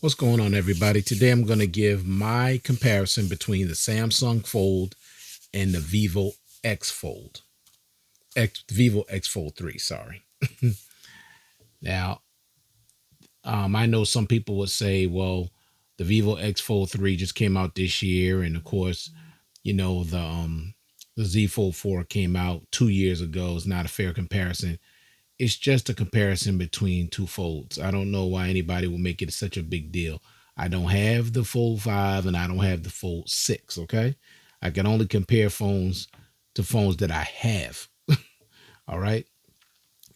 What's going on, everybody? Today I'm going to give my comparison between the Samsung Fold and the Vivo X Fold. Vivo X Fold 3, sorry. Now, I know some people would say, well, the Vivo X Fold 3 just came out this year. And of course, the Z Fold 4 came out 2 years ago. It's not a fair comparison. It's just a comparison between two folds. I don't know why anybody will make it such a big deal. I don't have the Fold 5 and I don't have the Fold 6, okay? I can only compare phones to phones that I have, all right?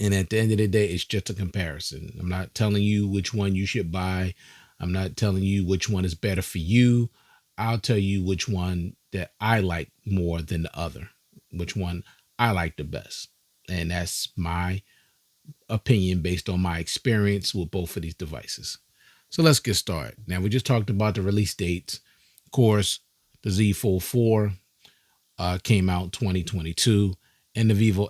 And at the end of the day, it's just a comparison. I'm not telling you which one you should buy. I'm not telling you which one is better for you. I'll tell you which one that I like more than the other, which one I like the best. And that's my opinion based on my experience with both of these devices. So let's get started. Now, we just talked about the release dates. Of course, the Z Fold 4 came out 2022, and the Vivo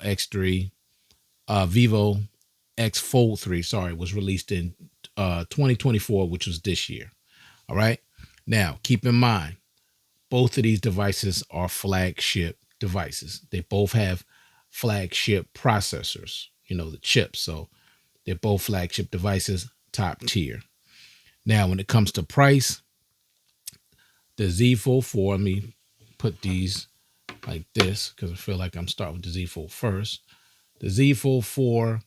X Fold 3, sorry, was released in 2024, which was this year. All right. Now, keep in mind, both of these devices are flagship devices. They both have flagship processors, the chips. So they're both flagship devices, top tier. Now, when it comes to price, the Z Fold 4, let me put these like this because I feel like I'm starting with the Z Fold first. The Z Fold 4,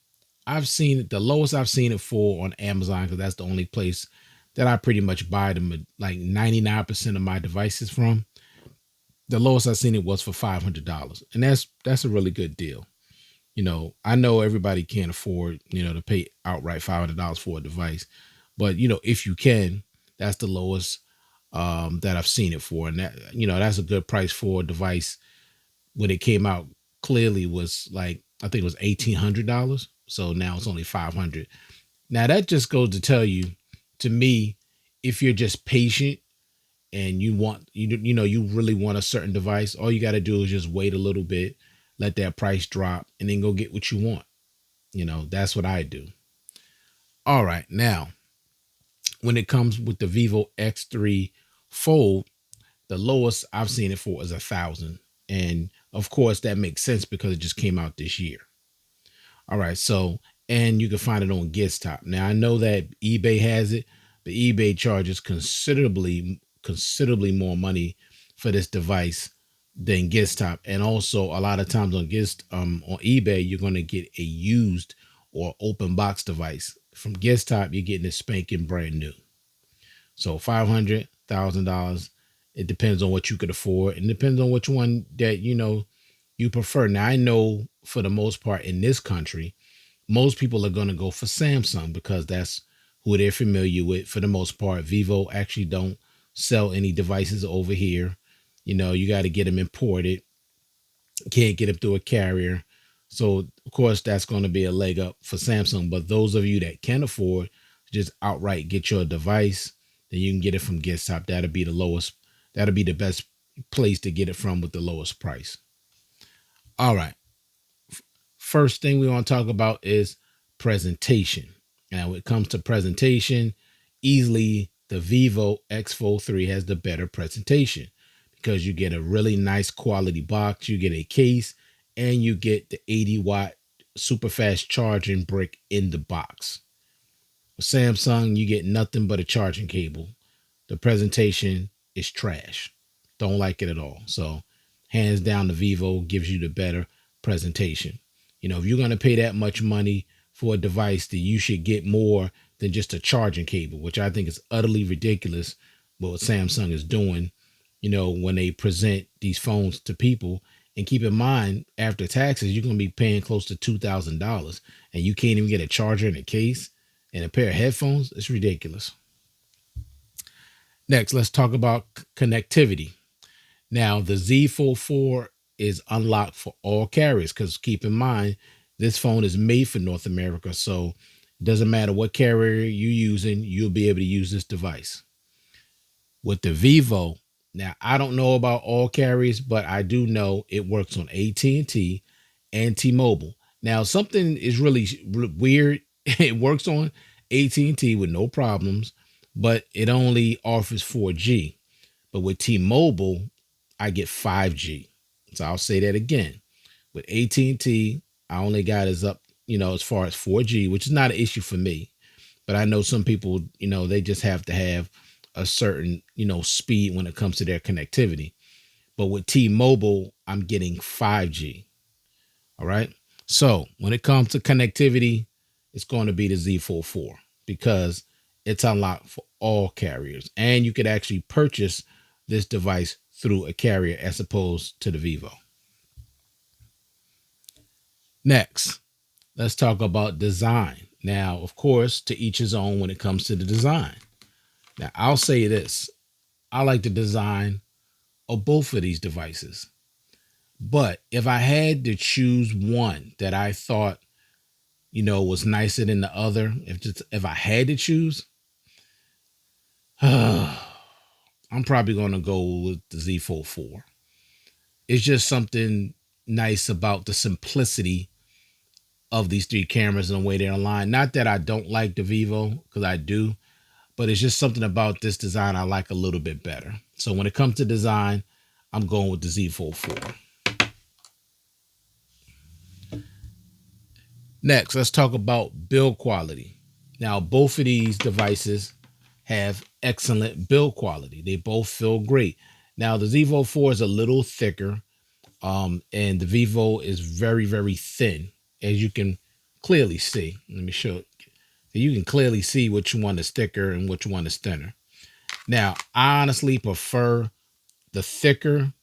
I've seen it, the lowest I've seen it for on Amazon, because that's the only place that I pretty much buy them like 99% of my devices from. The lowest I've seen it was for $500. And that's a really good deal. I know everybody can't afford, to pay outright $500 for a device. But, if you can, that's the lowest that I've seen it for. And that's a good price for a device. When it came out, clearly was like, I think it was $1,800. So now it's only 500. Now that just goes to tell you, to me, if you're just patient and you really want a certain device, all you got to do is just wait a little bit, let that price drop, and then go get what you want. That's what I do. All right. Now, when it comes with the Vivo X3 Fold, the lowest I've seen it for is 1,000. And of course, that makes sense because it just came out this year. All right. So, and you can find it on Giztop. Now, I know that eBay has it, but eBay charges considerably more money for this device than Giztop. And also, a lot of times on on eBay, you're going to get a used or open box device. From Giztop, you're getting it spanking brand new. So $500, $1,000. It depends on what you could afford, and depends on which one that you prefer. Now, I know for the most part in this country, most people are going to go for Samsung because that's who they're familiar with. For the most part, Vivo actually don't sell any devices over here. You got to get them imported. Can't get them through a carrier. So, of course, that's going to be a leg up for Samsung. But those of you that can afford, just outright get your device, then you can get it from GetStop. That'll be the lowest. That'll be the best place to get it from with the lowest price. All right. First thing we want to talk about is presentation. Now, when it comes to presentation, easily the Vivo X Fold 3 has the better presentation because you get a really nice quality box, you get a case, and you get the 80-watt super fast charging brick in the box. With Samsung, you get nothing but a charging cable. The presentation is trash. Don't like it at all. So, hands down, the Vivo gives you the better presentation. If you're going to pay that much money for a device, then you should get more than just a charging cable, which I think is utterly ridiculous what Samsung is doing, when they present these phones to people. And keep in mind, after taxes, you're going to be paying close to $2,000 and you can't even get a charger in a case and a pair of headphones. It's ridiculous. Next, let's talk about connectivity. Now, the Z Fold 4 is unlocked for all carriers because keep in mind, this phone is made for North America. So it doesn't matter what carrier you're using, you'll be able to use this device. With the Vivo, now I don't know about all carriers, but I do know it works on AT&T and T-Mobile. Now, something is really weird. It works on AT&T with no problems, but it only offers 4G. But with T-Mobile, I get 5G. So I'll say that again. With AT&T, I only got is up, as far as 4G, which is not an issue for me. But I know some people, they just have to have a certain, speed when it comes to their connectivity. But with T-Mobile, I'm getting 5G. All right. So when it comes to connectivity, it's going to be the Z Fold 4 because it's unlocked for all carriers. And you could actually purchase this device through a carrier as opposed to the Vivo. Next, let's talk about design. Now, of course, to each his own when it comes to the design. Now, I'll say this. I like the design of both of these devices. But if I had to choose one that I thought, was nicer than the other, if I had to choose, I'm probably going to go with the Z Fold 4. It's just something nice about the simplicity of these three cameras and the way they're aligned. Not that I don't like the Vivo, because I do, but it's just something about this design I like a little bit better. So when it comes to design, I'm going with the Z Fold 4. Next, let's talk about build quality. Now, both of these devices have excellent build quality. They both feel great. Now, the Z Fold 4 is a little thicker, and the Vivo is very, very thin, as you can clearly see. Let me show it. You can clearly see which one is thicker and which one is thinner. Now, I honestly prefer the thicker,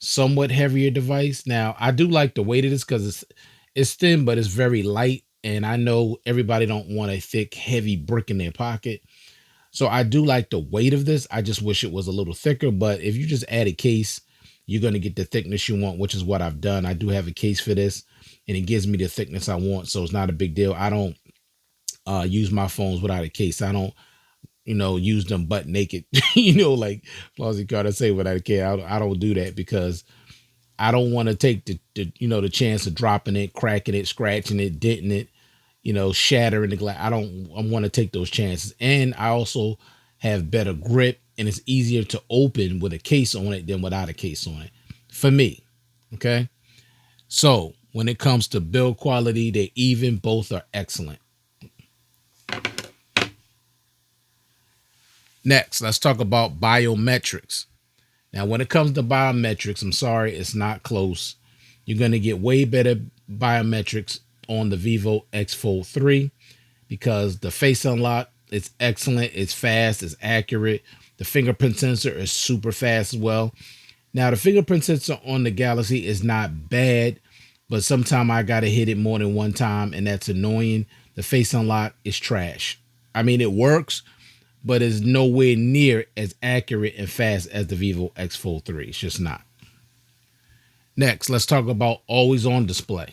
somewhat heavier device. Now, I do like the weight of this because it's thin, but it's very light. And I know everybody don't want a thick, heavy brick in their pocket. So I do like the weight of this. I just wish it was a little thicker. But if you just add a case, you're going to get the thickness you want, which is what I've done. I do have a case for this, and it gives me the thickness I want. So it's not a big deal. I don't use my phones without a case. I don't, use them butt naked, like Flossie Carter say without a case. I don't do that because I don't want to take the chance of dropping it, cracking it, scratching it, denting it, shattering the glass. I want to take those chances. And I also have better grip, and it's easier to open with a case on it than without a case on it for me. Okay. So when it comes to build quality, they even, both are excellent. Next, let's talk about biometrics. Now, when it comes to biometrics, I'm sorry, it's not close. You're going to get way better biometrics on the Vivo X Fold 3 because the face unlock is excellent. It's fast. It's accurate. The fingerprint sensor is super fast as well. Now, the fingerprint sensor on the Galaxy is not bad, but sometimes I got to hit it more than one time, and that's annoying. The face unlock is trash. I mean, it works, but is nowhere near as accurate and fast as the Vivo X Fold 3. It's just not. Next, let's talk about always on display.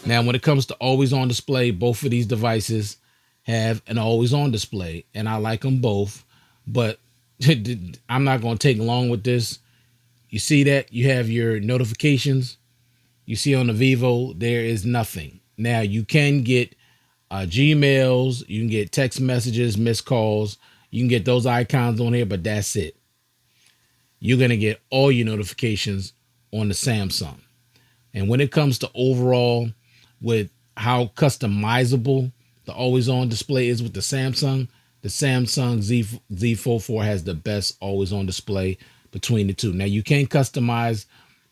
Now, when it comes to always on display, both of these devices have an always on display, and I like them both, but I'm not going to take long with this. You see that? You have your notifications. You see on the Vivo, there is nothing. Now, you can get Gmails, you can get text messages, missed calls, you can get those icons on here, but that's it. You're going to get all your notifications on the Samsung. And when it comes to overall with how customizable the always on display is with the Samsung Z Fold 4 has the best always on display between the two. Now you can customize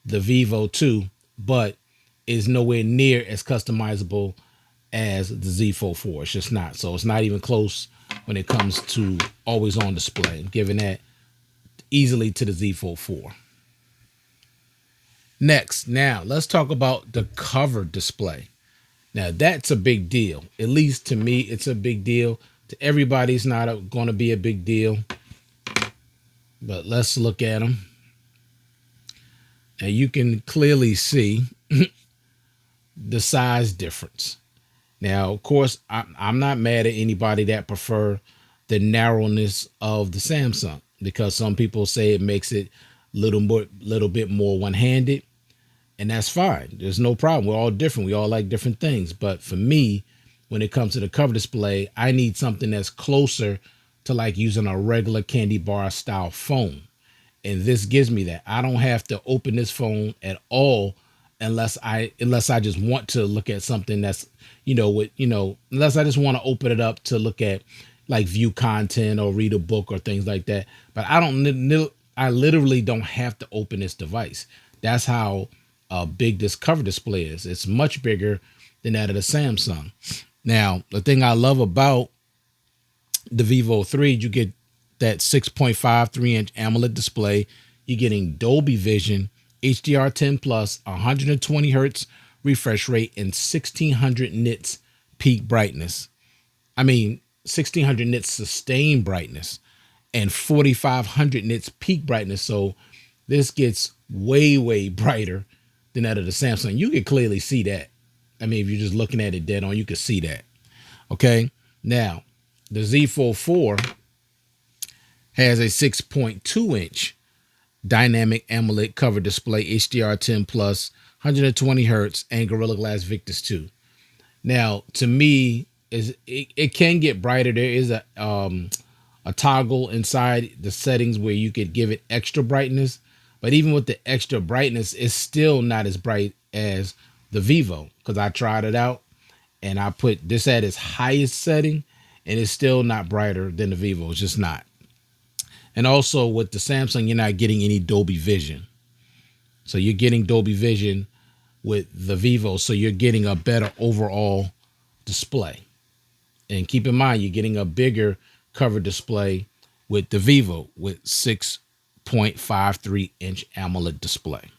the Vivo too, but it's nowhere near as customizable as the Z Fold 4. It's just not. So it's not even close when it comes to always on display. I'm giving that easily to the Z Fold 4. Next, now let's talk about the cover display. Now that's a big deal. At least to me, it's a big deal. To everybody, it's not going to be a big deal. But let's look at them. Now you can clearly see the size difference. Now, of course, I'm not mad at anybody that prefer the narrowness of the Samsung because some people say it makes it little bit more one-handed, and that's fine. There's no problem. We're all different. We all like different things. But for me, when it comes to the cover display, I need something that's closer to like using a regular candy bar style phone. And this gives me that. I don't have to open this phone at all unless I just want to look at something that's, unless I just want to open it up to look at, like, view content or read a book or things like that. But I literally don't have to open this device. That's how big this cover display is. It's much bigger than that of the Samsung. Now, the thing I love about the Vivo 3, you get that 6.53-inch AMOLED display. You're getting Dolby Vision, HDR10 plus, 120 hertz refresh rate, and 1600 nits peak brightness. I mean, 1600 nits sustained brightness and 4500 nits peak brightness. So this gets way, way brighter than that of the Samsung. You can clearly see that. I mean, if you're just looking at it dead on, you can see that. Okay. Now, the Z Fold 4 has a 6.2-inch dynamic AMOLED cover display, HDR10 plus, 120 hertz, and Gorilla Glass Victus 2. Now, to me, it can get brighter. There is a toggle inside the settings where you could give it extra brightness, but even with the extra brightness, it's still not as bright as the Vivo, because I tried it out and I put this at its highest setting, and it's still not brighter than the Vivo. It's just not. And also with the Samsung, you're not getting any Dolby Vision. So you're getting Dolby Vision with the Vivo, so you're getting a better overall display. And keep in mind, you're getting a bigger cover display with the Vivo with 6.53-inch AMOLED display.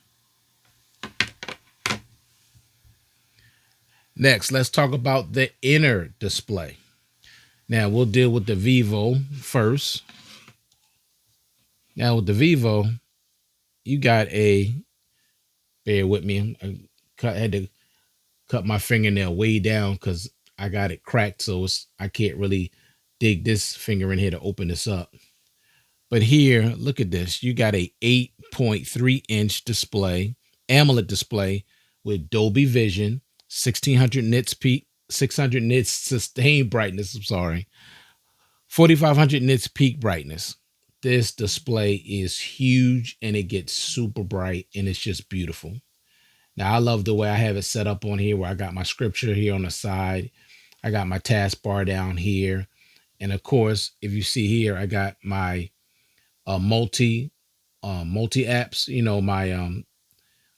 Next, let's talk about the inner display. Now, we'll deal with the Vivo first. Now, with the Vivo, you got bear with me, I had to cut my fingernail way down because I got it cracked, so I can't really dig this finger in here to open this up. But here, look at this. You got a 8.3-inch display, AMOLED display with Dolby Vision, 1600 nits peak, 600 nits sustained brightness. I'm sorry, 4500 nits peak brightness. This display is huge and it gets super bright and it's just beautiful. Now, I love the way I have it set up on here, where I got my scripture here on the side. I got my taskbar down here. And of course, if you see here, I got my multi apps, my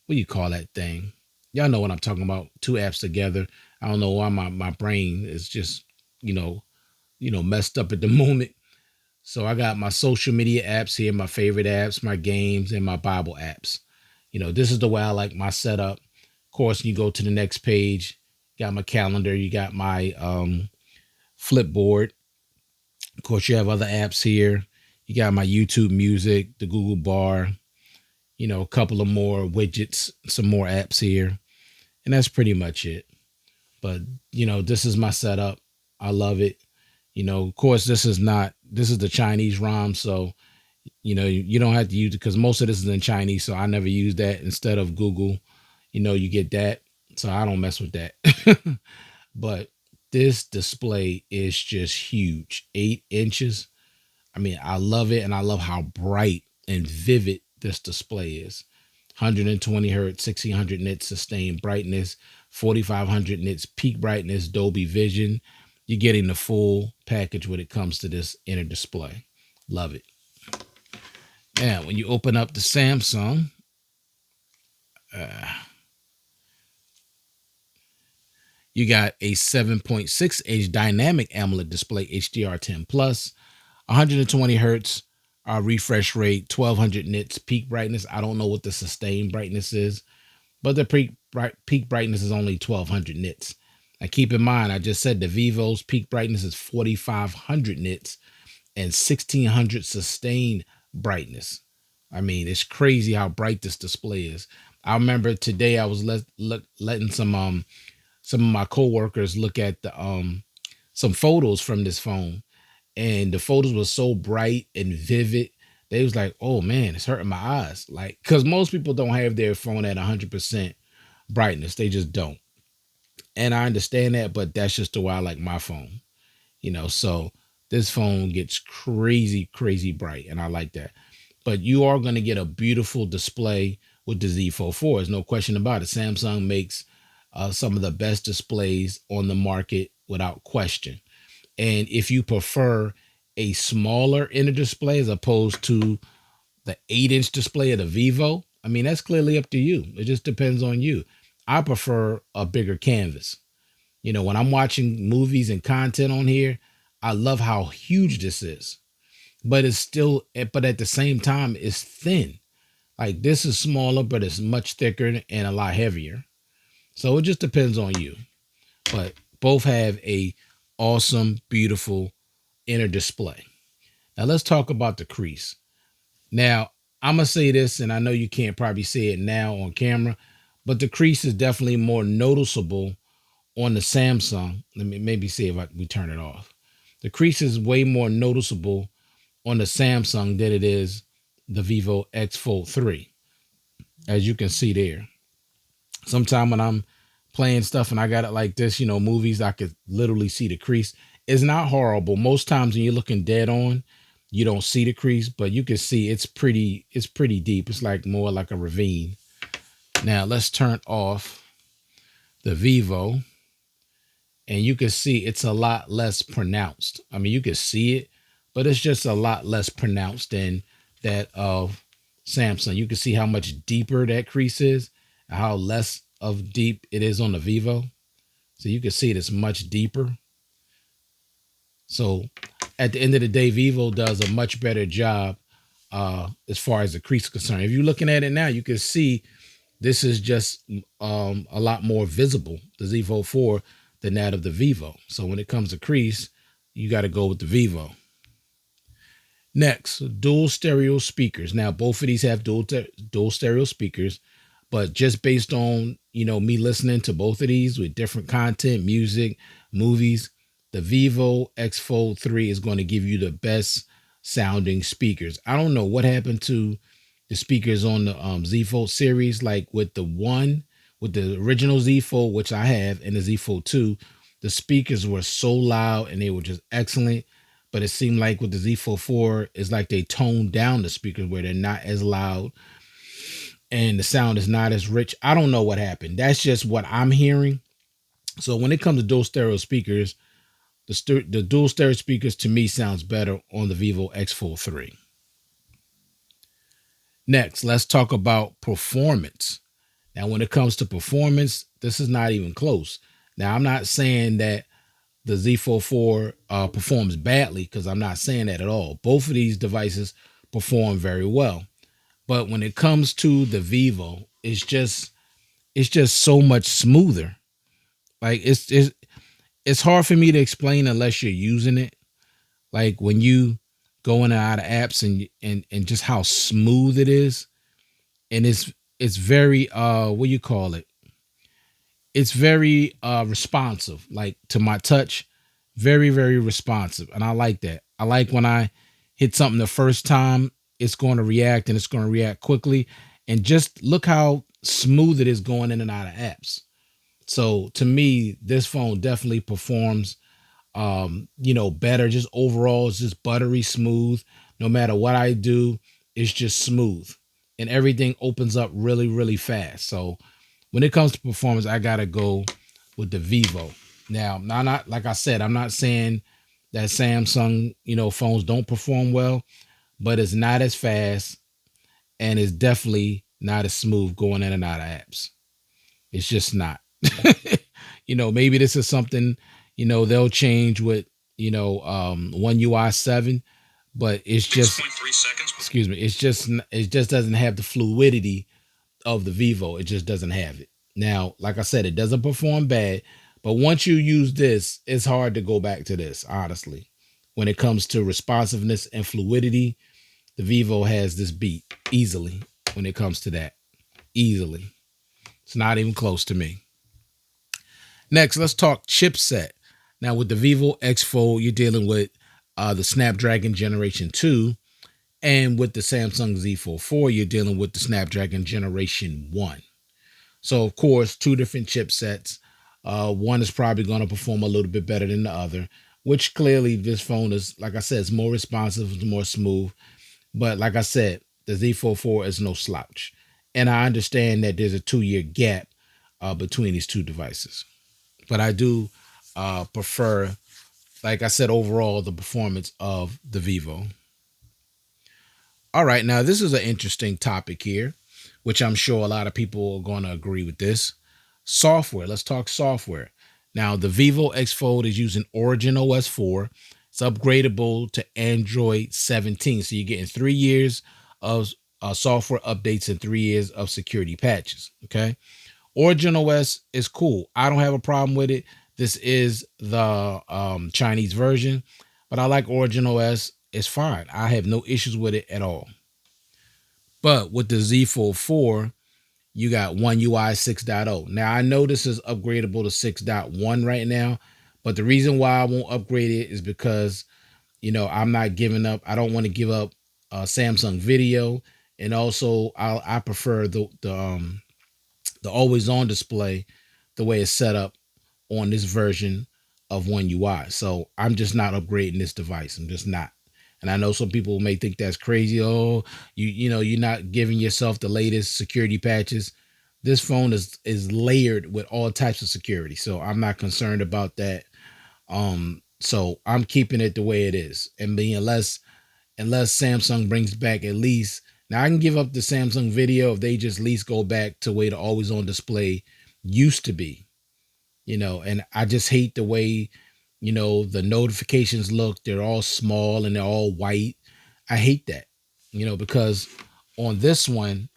what do you call that thing? Y'all know what I'm talking about. Two apps together. I don't know why my brain is just, messed up at the moment. So I got my social media apps here, my favorite apps, my games, and my Bible apps. This is the way I like my setup. Of course, you go to the next page, got my calendar, you got my Flipboard. Of course, you have other apps here. You got my YouTube Music, the Google Bar, a couple of more widgets, some more apps here. And that's pretty much it. But, this is my setup. I love it. Of course, this is the Chinese ROM. So, you don't have to use it because most of this is in Chinese. So I never use that instead of Google. You get that. So I don't mess with that. But this display is just huge. 8 inches. I mean, I love it. And I love how bright and vivid this display is. 120 hertz, 1600 nits sustained brightness, 4500 nits peak brightness, Dolby Vision. You're getting the full package when it comes to this inner display. Love it. Now, when you open up the Samsung, you got a 7.6-inch dynamic AMOLED display, HDR10 plus, 120 hertz refresh rate, 1200 nits peak brightness. I don't know what the sustained brightness is, but the peak brightness is only 1200 nits. Now, keep in mind, I just said the Vivo's peak brightness is 4500 nits and 1600 sustained brightness. I mean, it's crazy how bright this display is. I remember today I was letting some of my coworkers look at the some photos from this phone, and the photos were so bright and vivid. They was like, "Oh man, it's hurting my eyes." Like, because most people don't have their phone at 100% brightness. They just don't. And I understand that, but that's just the way I like my phone. So this phone gets crazy, crazy bright, and I like that. But you are going to get a beautiful display with the Z Fold 4. There's no question about it. Samsung makes some of the best displays on the market without question. And if you prefer a smaller inner display as opposed to the 8-inch display of the Vivo, I mean, that's clearly up to you. It just depends on you. I prefer a bigger canvas. You know, when I'm watching movies and content on here, I love how huge this is. But it's still, but at the same time, it's thin. Like this is smaller, but it's much thicker and a lot heavier. So it just depends on you. But both have a awesome, beautiful inner display. Now let's talk about the crease. Now, I'm gonna say this, and I know you can't probably see it now on camera, but the crease is definitely more noticeable on the Samsung. Let me maybe see if we turn it off. The crease is way more noticeable on the Samsung than it is the Vivo X Fold 3, as you can see there. Sometime when I'm playing stuff and I got it like this, you know, movies, I could literally see the crease. It's not horrible. Most times when you're looking dead on, you don't see the crease, but you can see it's pretty deep. It's like more like a ravine. Now let's turn off the Vivo, and you can see it's a lot less pronounced. I mean, you can see it, but it's just a lot less pronounced than that of Samsung. You can see how much deeper that crease is, and how less of deep it is on the Vivo. So you can see it's much deeper. So at the end of the day, Vivo does a much better job as far as the crease is concerned. If you're looking at it now, you can see this is just a lot more visible, the Z Fold 4, than that of the Vivo. So when it comes to crease, you got to go with the Vivo. Next, dual stereo speakers. Now, both of these have dual stereo speakers, but just based on, you know, me listening to both of these with different content, music, movies, the Vivo X Fold 3 is going to give you the best sounding speakers. I don't know what happened to the speakers on the Z Fold series, like with the original Z Fold, which I have, and the Z Fold 2, the speakers were so loud and they were just excellent. But it seemed like with the Z Fold 4, it's like they toned down the speakers where they're not as loud and the sound is not as rich. I don't know what happened. That's just what I'm hearing. So when it comes to dual stereo speakers, the dual stereo speakers to me sounds better on the Vivo X Fold 3. Next, let's talk about performance. Now, when it comes to performance, this is not even close. Now, I'm not saying that the Z Fold 4 performs badly, because I'm not saying that at all. Both of these devices perform very well. But when it comes to the Vivo, it's just so much smoother. Like it's hard for me to explain unless you're using it. Like when you go in and out of apps and just how smooth it is, and it's very what do you call it? It's very responsive, like to my touch, very, very responsive. And I like that. I like when I hit something the first time, it's going to react, and it's going to react quickly. And just look how smooth it is going in and out of apps. So to me, this phone definitely performs better. Just overall, it's just buttery smooth. No matter what I do, it's just smooth. And everything opens up really, really fast. So when it comes to performance, I gotta go with the Vivo. Now, not like I said, I'm not saying that Samsung, phones don't perform well, but it's not as fast, and it's definitely not as smooth going in and out of apps. It's just not. Maybe this is something, they'll change with, One UI 7, but it's just, excuse me, it just doesn't have the fluidity of the Vivo. It just doesn't have it. Now, like I said, it doesn't perform bad, but once you use this, it's hard to go back to this, honestly. When it comes to responsiveness and fluidity, the Vivo has this beat easily when it comes to that. Easily. It's not even close to me. Next, let's talk chipset. Now, with the Vivo X Fold, you're dealing with the Snapdragon Generation 2. And with the Samsung Z Fold 4, you're dealing with the Snapdragon Generation 1. So, of course, two different chipsets. One is probably going to perform a little bit better than the other. which clearly this phone is, like I said, it's more responsive, it's more smooth. But like I said, the Z Fold 4 is no slouch. And I understand that there's a 2 year gap between these two devices. But I do prefer, like I said, overall, the performance of the Vivo. All right, now this is an interesting topic here, which I'm sure a lot of people are going to agree with this. Software. Let's talk software. Now, the Vivo X Fold is using Origin OS 4. It's upgradable to Android 17. So you're getting 3 years of software updates and 3 years of security patches. Okay. Origin OS is cool. I don't have a problem with it. This is the Chinese version, but I like Origin OS. It's fine. I have no issues with it at all. But with the Z Fold 4, you got One UI 6.0. Now, I know this is upgradable to 6.1 right now, but the reason why I won't upgrade it is because, I'm not giving up. I don't want to give up Samsung Video. And also, I prefer the always on display the way it's set up on this version of One UI. So I'm just not upgrading this device. I'm just not. And I know some people may think that's crazy. Oh, you're not giving yourself the latest security patches. This phone is layered with all types of security. So I'm not concerned about that. So I'm keeping it the way it is. And being unless Samsung brings back at least, now I can give up the Samsung Video if they just at least go back to the way the always on display used to be. And I just hate the way, the notifications look. They're all small and they're all white. I hate that, because on this one,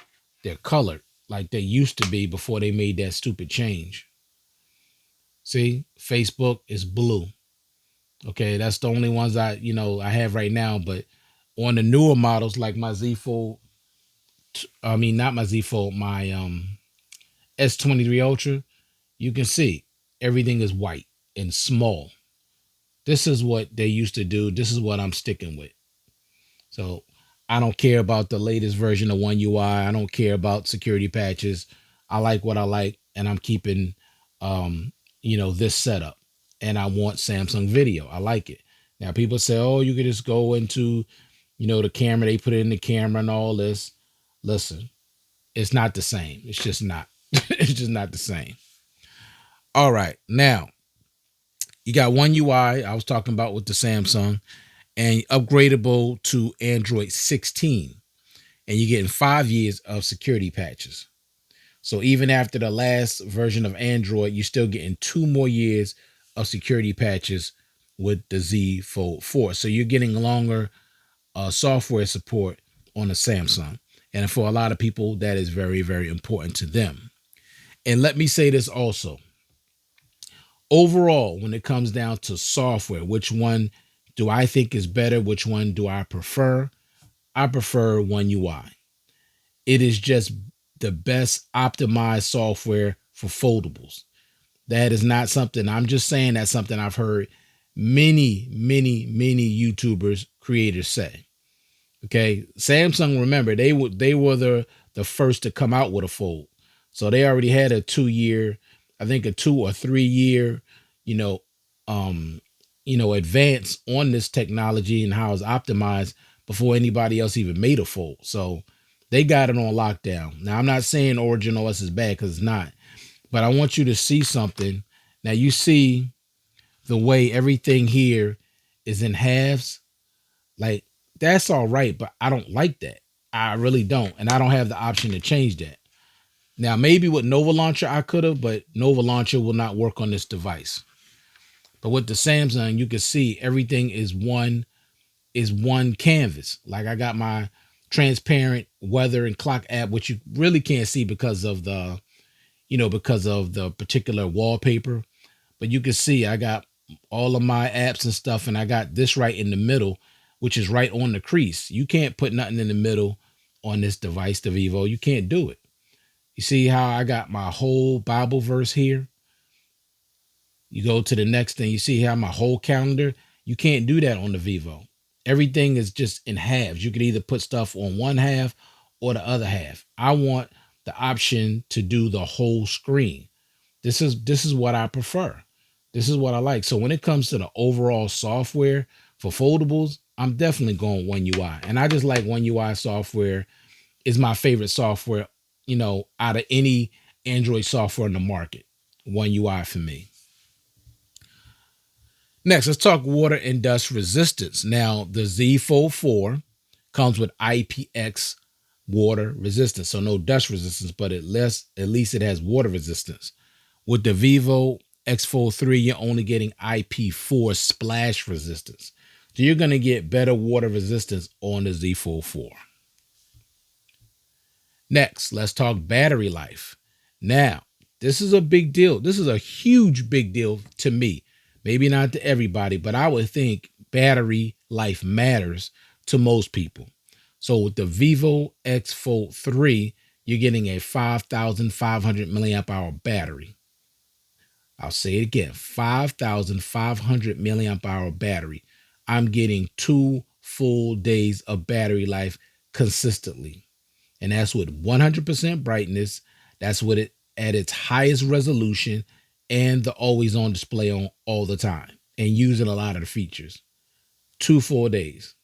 they're colored like they used to be before they made that stupid change. See, Facebook is blue. Okay, that's the only ones I have right now. But on the newer models like my Z Fold, I mean not my Z Fold, my S23 Ultra, you can see everything is white and small. This is what they used to do. This is what I'm sticking with. So I don't care about the latest version of One UI. I don't care about security patches. I like what I like, and I'm keeping, this setup. And I want Samsung Video. I like it. Now people say, "Oh, you could just go into, the camera. They put it in the camera and all this." Listen, it's not the same. It's just not. It's just not the same. All right, now you got One UI. I was talking about with the Samsung, and upgradable to Android 16. And you're getting 5 years of security patches. So even after the last version of Android, you're still getting 2 more years of security patches with the Z Fold 4. So you're getting longer software support on the Samsung. And for a lot of people, that is very, very important to them. And let me say this also. Overall, when it comes down to software, which one do I think is better? Which one do I prefer? I prefer One UI. It is just the best optimized software for foldables. That is not something I'm just saying. That's something I've heard many, many, many YouTubers, creators say. Okay, Samsung, remember they were the first to come out with a fold, so they already had a 2 year, I think a 2 or 3 year, you know, um, advance on this technology and how it's optimized before anybody else even made a fold. So they got it on lockdown. Now I'm not saying Origin OS is bad because it's not, but I want you to see something. Now you see the way everything here is in halves, like that's all right, but I don't like that. I really don't. And I don't have the option to change that. Now, maybe with Nova Launcher, I could have, but Nova Launcher will not work on this device. But with the Samsung, you can see everything is one canvas. Like I got my transparent weather and clock app, which you really can't see because of the particular wallpaper. But you can see I got all of my apps and stuff, and I got this right in the middle, which is right on the crease. You can't put nothing in the middle on this device, the Vivo. You can't do it. You see how I got my whole Bible verse here? You go to the next thing, you see how my whole calendar? You can't do that on the Vivo. Everything is just in halves. You can either put stuff on one half or the other half. I want the option to do the whole screen. This is what I prefer. This is what I like. So when it comes to the overall software for foldables, I'm definitely going One UI. And I just like One UI software is my favorite software, out of any Android software in the market. One UI for me. Next, let's talk water and dust resistance. Now, the Z Fold 4 comes with IPX water resistance. So no dust resistance, but at least it has water resistance. With the Vivo X Fold 3, you're only getting IP4 splash resistance. So you're going to get better water resistance on the Z Fold 4. Next, let's talk battery life. Now, this is a big deal. This is a huge big deal to me. Maybe not to everybody, but I would think battery life matters to most people. So with the Vivo X Fold 3, you're getting a 5,500 milliamp hour battery. I'll say it again, 5,500 milliamp hour battery. I'm getting 2 full days of battery life consistently. And that's with 100% brightness. That's with it at its highest resolution and the always on display on all the time and using a lot of the features. 2 full days.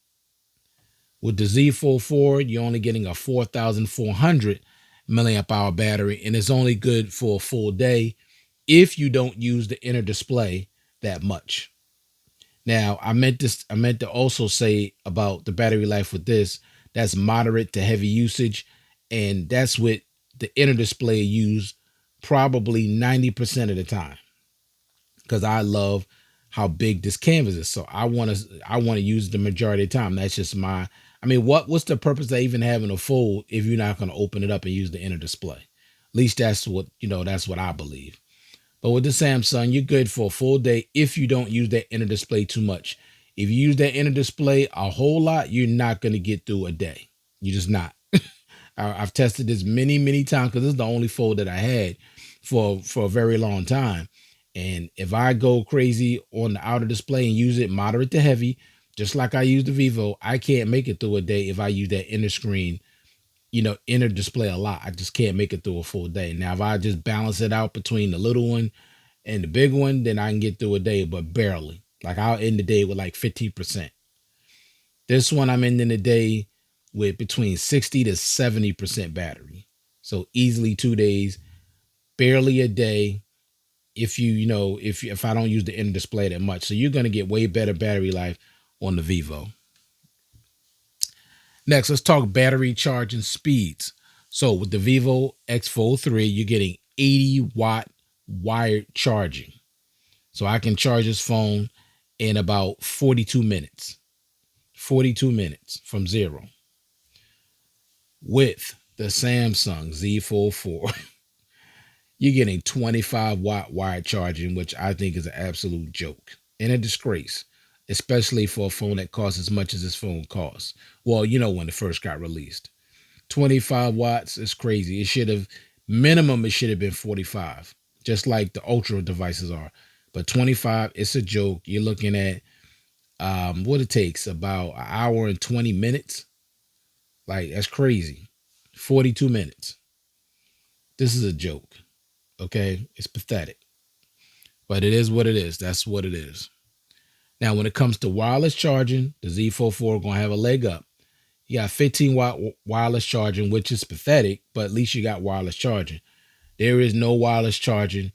With the Z Fold 4, you're only getting a 4,400 milliamp hour battery, and it's only good for a full day if you don't use the inner display that much. Now, I meant to also say about the battery life with this, that's moderate to heavy usage, and that's with the inner display used probably 90% of the time because I love how big this canvas is. So I want to use the majority of the time. That's just my I mean, what's the purpose of even having a fold if you're not going to open it up and use the inner display? At least that's what I believe. But with the Samsung, you're good for a full day if you don't use that inner display too much. If you use that inner display a whole lot, you're not going to get through a day. You're just not. I've tested this many, many times because this is the only fold that I had for a very long time. And if I go crazy on the outer display and use it moderate to heavy, just like I use the Vivo, I can't make it through a day if I use that inner screen, inner display a lot. I just can't make it through a full day. Now, if I just balance it out between the little one and the big one, then I can get through a day, but barely. Like I'll end the day with like 15%. This one I'm ending the day with between 60 to 70% battery. So easily 2 days, barely a day if I don't use the inner display that much. So you're going to get way better battery life on the Vivo. Next, let's talk battery charging speeds. So with the Vivo X Fold 3, you're getting 80-watt wired charging. So I can charge this phone in about 42 minutes. 42 minutes from zero. With the Samsung Z Fold 4, you're getting 25-watt wired charging, which I think is an absolute joke and a disgrace, especially for a phone that costs as much as this phone costs. Well, when it first got released. 25 watts is crazy. It should have been 45, just like the Ultra devices are. But 25, it's a joke. You're looking at what it takes, about an hour and 20 minutes. Like, that's crazy. 42 minutes. This is a joke. Okay? It's pathetic. But it is what it is. That's what it is. Now, when it comes to wireless charging, the Z Fold 4 is going to have a leg up. You got 15-watt wireless charging, which is pathetic, but at least you got wireless charging. There is no wireless charging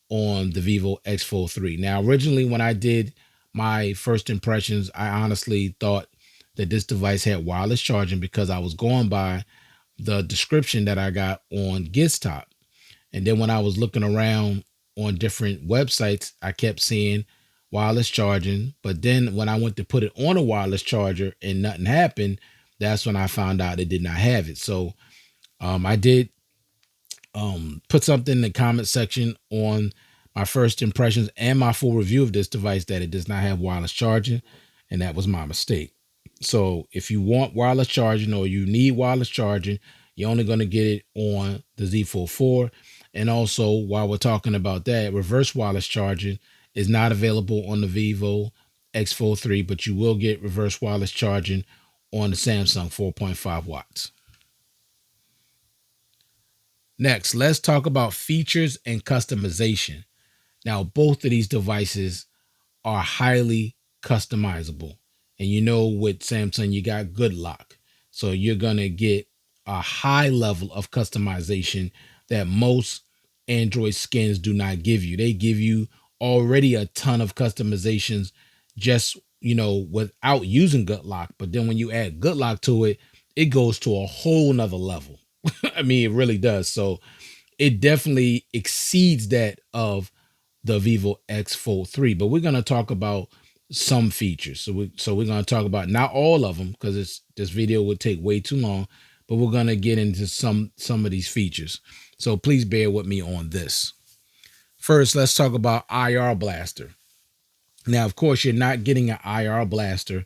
on the Vivo X Fold 3. Now, originally, when I did my first impressions, I honestly thought that this device had wireless charging because I was going by the description that I got on Giztop. And then when I was looking around on different websites, I kept seeing wireless charging. But then when I went to put it on a wireless charger and nothing happened, that's when I found out it did not have it. So I did put something in the comment section on my first impressions and my full review of this device that it does not have wireless charging, and that was my mistake. So if you want wireless charging or you need wireless charging, you're only going to get it on the Z Fold 4. And also, while we're talking about that, reverse wireless charging is not available on the Vivo X Fold 3, but you will get reverse wireless charging on the Samsung 4.5 watts. Next, let's talk about features and customization. Now, both of these devices are highly customizable. And you know, with Samsung, you got good lock. So you're going to get a high level of customization that most Android skins do not give you. They give you already a ton of customizations just, without using good lock. But then when you add good lock to it, it goes to a whole nother level. I mean, it really does. So it definitely exceeds that of the Vivo X Fold 3, but we're going to talk about some features. So we're going to talk about not all of them because this video would take way too long, but we're going to get into some of these features. So please bear with me on this. First, let's talk about IR Blaster. Now, of course, you're not getting an IR Blaster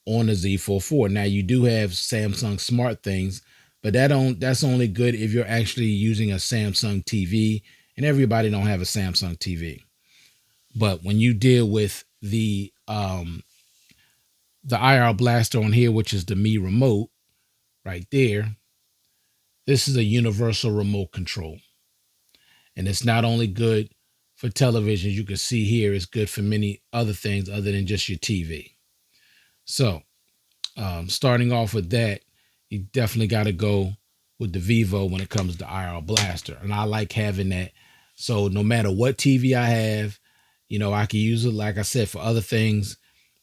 on the Z Fold 4. Now, you do have Samsung Smart Things, but that's only good if you're actually using a Samsung TV, and everybody don't have a Samsung TV. But when you deal with the IR blaster on here, which is the Mi remote right there, this is a universal remote control. And it's not only good for television, you can see here, it's good for many other things other than just your TV. So starting off with that, you definitely got to go with the Vivo when it comes to IR blaster. And I like having that. So no matter what TV I have, I can use it, like I said, for other things.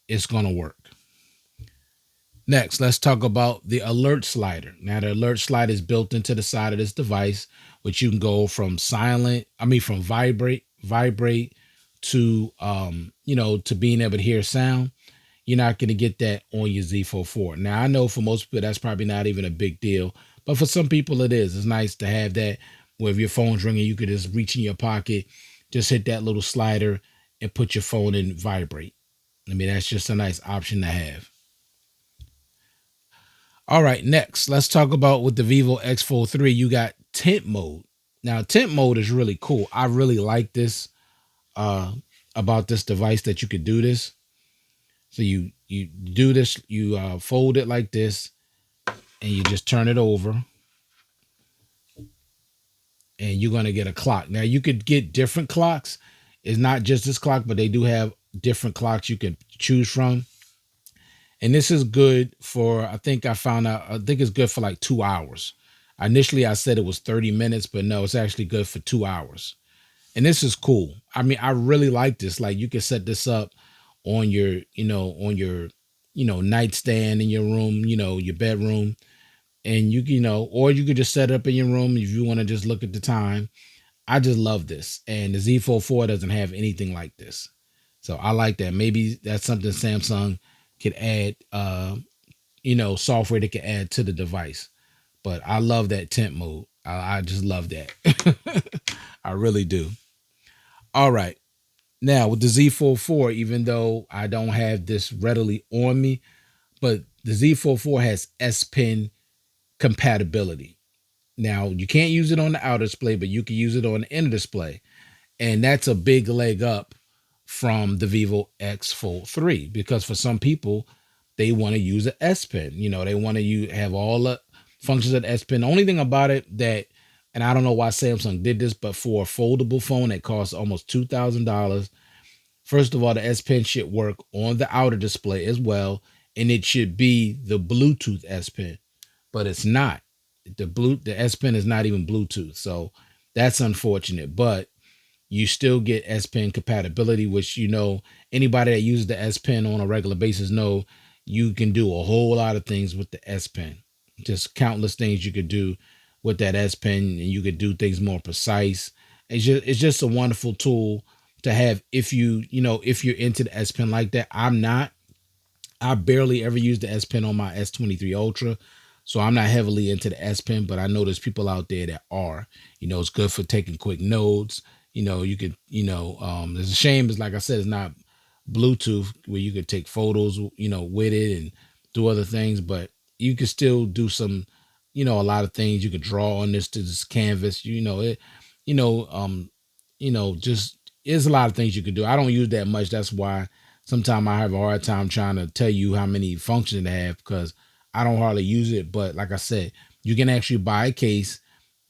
It's going to work. Next, let's talk about the alert slider. Now, the alert slider is built into the side of this device, which you can go from from vibrate to, to being able to hear sound. You're not going to get that on your Z Fold 4. Now, I know for most people, that's probably not even a big deal, but for some people it is. It's nice to have that where if your phone's ringing, you could just reach in your pocket, just hit that little slider and put your phone in vibrate. I mean, that's just a nice option to have. All right, next, let's talk about with the Vivo X Fold 3, you got tent mode. Now, tent mode is really cool. I really like this about this device that you could do this. So you do this, you fold it like this, and you just turn it over, and you're going to get a clock. Now, you could get different clocks. It's not just this clock, but they do have different clocks you can choose from. And this is good for, I think it's good for like 2 hours. Initially, I said it was 30 minutes, but no, it's actually good for 2 hours. And this is cool. I mean, I really like this. Like, you can set this up on your, nightstand in your room, your bedroom. And or you could just set it up in your room if you want to just look at the time. I just love this. And the Z Fold 4 doesn't have anything like this. So I like that. Maybe that's something Samsung could add, software they could add to the device. But I love that tent mode. I just love that. I really do. All right. Now with the Z Fold 4, even though I don't have this readily on me, but the Z Fold 4 has S Pen compatibility. Now you can't use it on the outer display, but you can use it on the inner display. And that's a big leg up from the Vivo X Fold 3, because for some people, they want to use an S Pen. They want to have all the functions of the S Pen. The only thing about it that, and I don't know why Samsung did this, but for a foldable phone that costs almost $2,000, first of all, the S Pen should work on the outer display as well, and it should be the Bluetooth S Pen, but it's not. The S Pen is not even Bluetooth, so that's unfortunate. But you still get S Pen compatibility, which anybody that uses the S Pen on a regular basis know you can do a whole lot of things with the S Pen. Just countless things you could do with that S Pen, and you could do things more precise. It's just a wonderful tool to have if if you're into the S Pen like that. I'm not. I barely ever use the S Pen on my S23 Ultra. So I'm not heavily into the S Pen, but I know there's people out there that are. It's good for taking quick notes. You could, it's a shame, is like I said, it's not Bluetooth where you could take photos, with it and do other things, but you could still do some, a lot of things. You could draw on this canvas, just there's a lot of things you could do. I don't use that much. That's why sometimes I have a hard time trying to tell you how many functions they have, because I don't hardly use it. But like I said, you can actually buy a case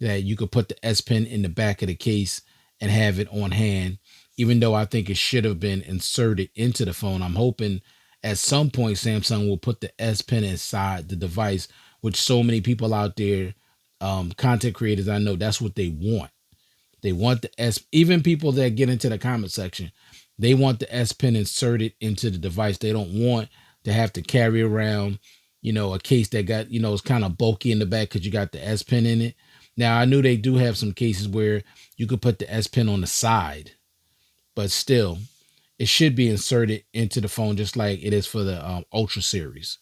that you could put the S Pen in the back of the case and have it on hand. even though I think it should have been inserted into the phone. I'm hoping at some point Samsung will put the S Pen inside the device, which so many people out there, content creators, I know that's what they want. They want the S, even people that get into the comment section, they want the S Pen inserted into the device. They don't want to have to carry around, a case that got, is kind of bulky in the back because you got the S Pen in it. Now, I knew they do have some cases where you could put the S Pen on the side, but still, it should be inserted into the phone just like it is for the Ultra series.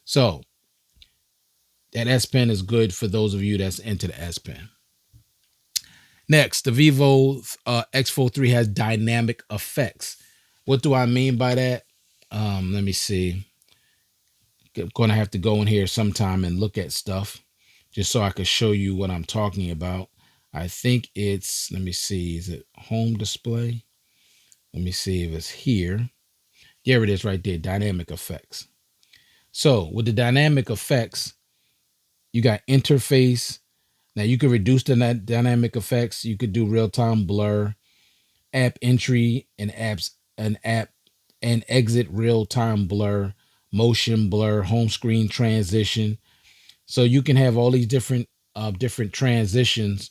So that S Pen is good for those of you that's into the S Pen. Next, the Vivo X-Fold 3 has dynamic effects. What do I mean by that? Let me see. I'm going to have to go in here sometime and look at stuff just so I can show you what I'm talking about. I think it's, let me see, is it home display? Let me see if it's here. There it is right there, dynamic effects. So with the dynamic effects, you got interface. Now you can reduce the dynamic effects. You could do real-time blur, app entry and app and exit real-time blur, motion blur, home screen transition. So you can have all these different transitions,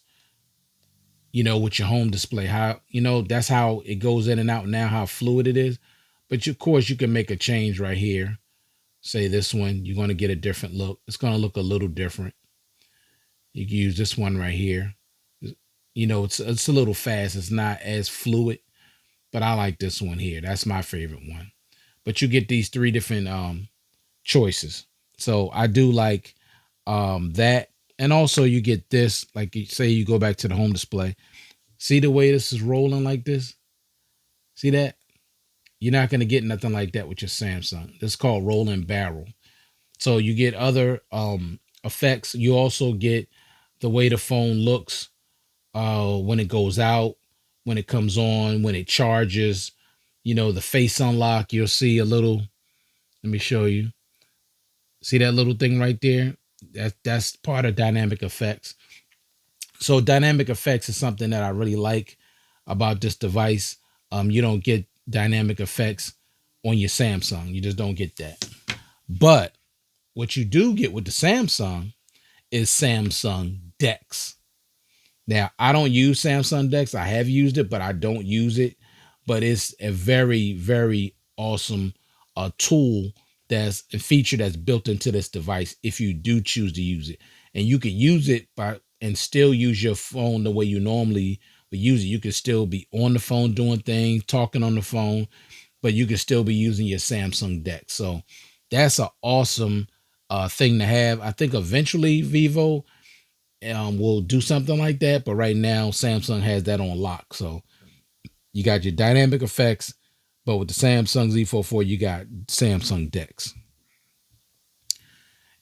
with your home display. How, that's how it goes in and out now, how fluid it is. But of course you can make a change right here. Say this one, you're going to get a different look. It's going to look a little different. You can use this one right here. It's a little fast. It's not as fluid, but I like this one here. That's my favorite one. But you get these three different choices. So I do like that. And also you get this, like say you go back to the home display. See the way this is rolling like this? See that? You're not going to get nothing like that with your Samsung. This is called rolling barrel. So you get other effects. You also get the way the phone looks when it goes out, when it comes on, when it charges. The face unlock, you'll see a little, let me show you. See that little thing right there? That's part of dynamic effects. So dynamic effects is something that I really like about this device. You don't get dynamic effects on your Samsung. You just don't get that. But what you do get with the Samsung is Samsung Dex. Now, I don't use Samsung Dex. I have used it, but I don't use it. But it's a very, very awesome tool, that's a feature that's built into this device if you do choose to use it. And you can use it and still use your phone the way you normally would use it. You can still be on the phone doing things, talking on the phone, but you can still be using your Samsung Dex. So that's an awesome thing to have. I think eventually Vivo will do something like that, but right now Samsung has that on lock. So you got your dynamic effects, but with the Samsung Z Fold 4, you got Samsung Dex.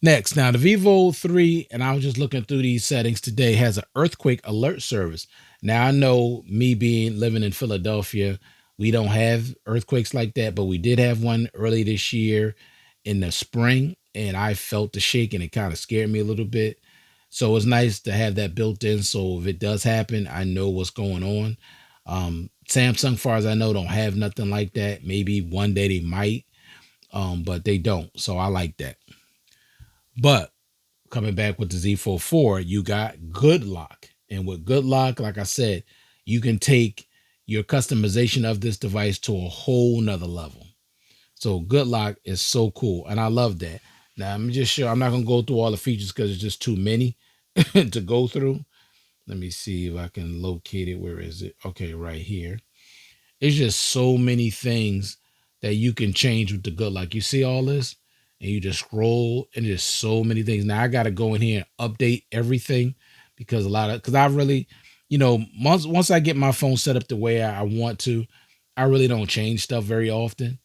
Next, now the Vivo 3, and I was just looking through these settings today, has an earthquake alert service. Now I know, me being living in Philadelphia, we don't have earthquakes like that, but we did have one early this year in the spring, and I felt the shake and it kind of scared me a little bit. So it's nice to have that built in. So if it does happen, I know what's going on. Samsung, far as I know, don't have nothing like that. Maybe one day they might, but they don't. So I like that. But coming back with the Z Fold 4, you got Good Lock. And with Good Lock, like I said, you can take your customization of this device to a whole nother level. So Good Lock is so cool. And I love that. Now, I'm just sure I'm not going to go through all the features because it's just too many to go through. Let me see if I can locate it. Where is it? Okay, right here. It's just so many things that you can change with the Good Lock. You see all this? And you just scroll, and there's so many things. Now I got to go in here and update everything because I really, once I get my phone set up the way I want to, I really don't change stuff very often.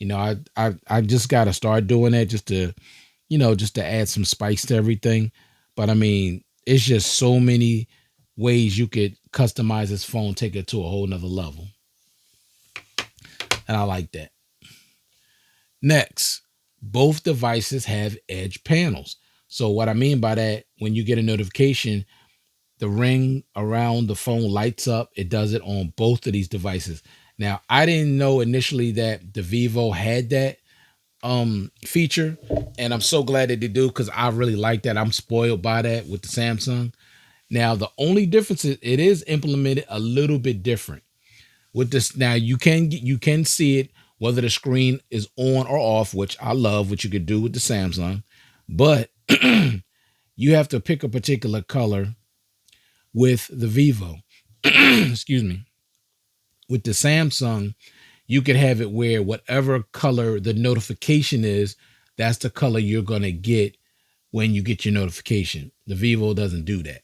I just got to start doing that just to add some spice to everything. But I mean, it's just so many ways you could customize this phone, take it to a whole nother level. And I like that. Next, both devices have edge panels. So what I mean by that, when you get a notification, the ring around the phone lights up. It does it on both of these devices. Now, I didn't know initially that the Vivo had that feature, and I'm so glad that they do because I really like that. I'm spoiled by that with the Samsung. Now, the only difference is it is implemented a little bit different with this. Now, you can see it whether the screen is on or off, which I love, what you could do with the Samsung, but you have to pick a particular color with the Vivo. Excuse me. With the Samsung, you could have it where whatever color the notification is, that's the color you're going to get when you get your notification. The Vivo doesn't do that.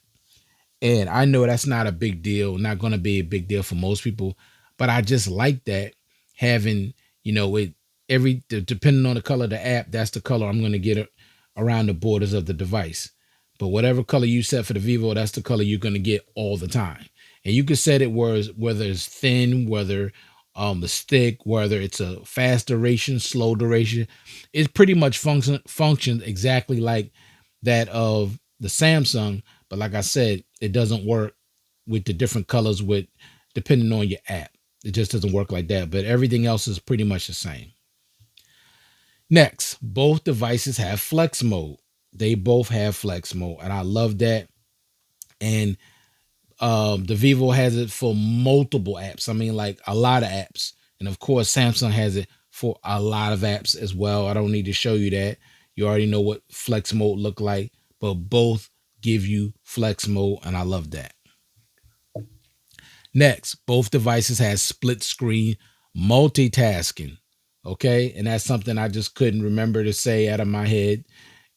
And I know that's not a big deal, not going to be a big deal for most people, but I just like that having, it depending on the color of the app, that's the color I'm going to get it around the borders of the device. But whatever color you set for the Vivo, that's the color you're going to get all the time. And you can set it whether it's thin, whether the stick, whether it's a fast duration, slow duration. It pretty much functions exactly like that of the Samsung. But like I said, it doesn't work with the different colors with depending on your app. It just doesn't work like that. But everything else is pretty much the same. Next, both devices have flex mode. They both have flex mode, and I love that. And the Vivo has it for multiple apps. I mean, like a lot of apps. And of course, Samsung has it for a lot of apps as well. I don't need to show you that. You already know what flex mode look like, but both give you flex mode, and I love that. Next, both devices has split screen multitasking. Okay. And that's something I just couldn't remember to say out of my head,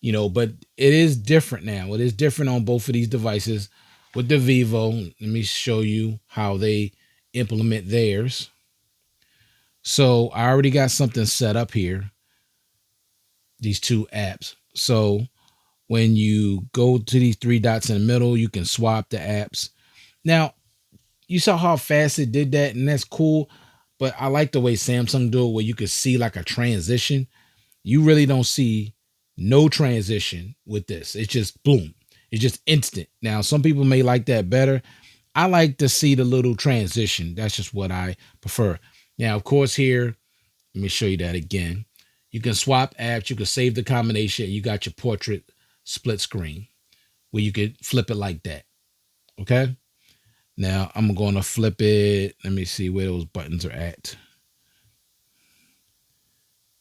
but it is different now. It is different on both of these devices. With the Vivo, let me show you how they implement theirs. So I already got something set up here, these two apps. So when you go to these three dots in the middle, you can swap the apps. Now, you saw how fast it did that, and that's cool. But I like the way Samsung do it, where you can see like a transition. You really don't see no transition with this. It's just boom. It's just instant. Now, some people may like that better. I like to see the little transition. That's just what I prefer. Now, of course, here, let me show you that again. You can swap apps. You can save the combination. You got your portrait split screen where you could flip it like that. Okay. Now, I'm going to flip it. Let me see where those buttons are at.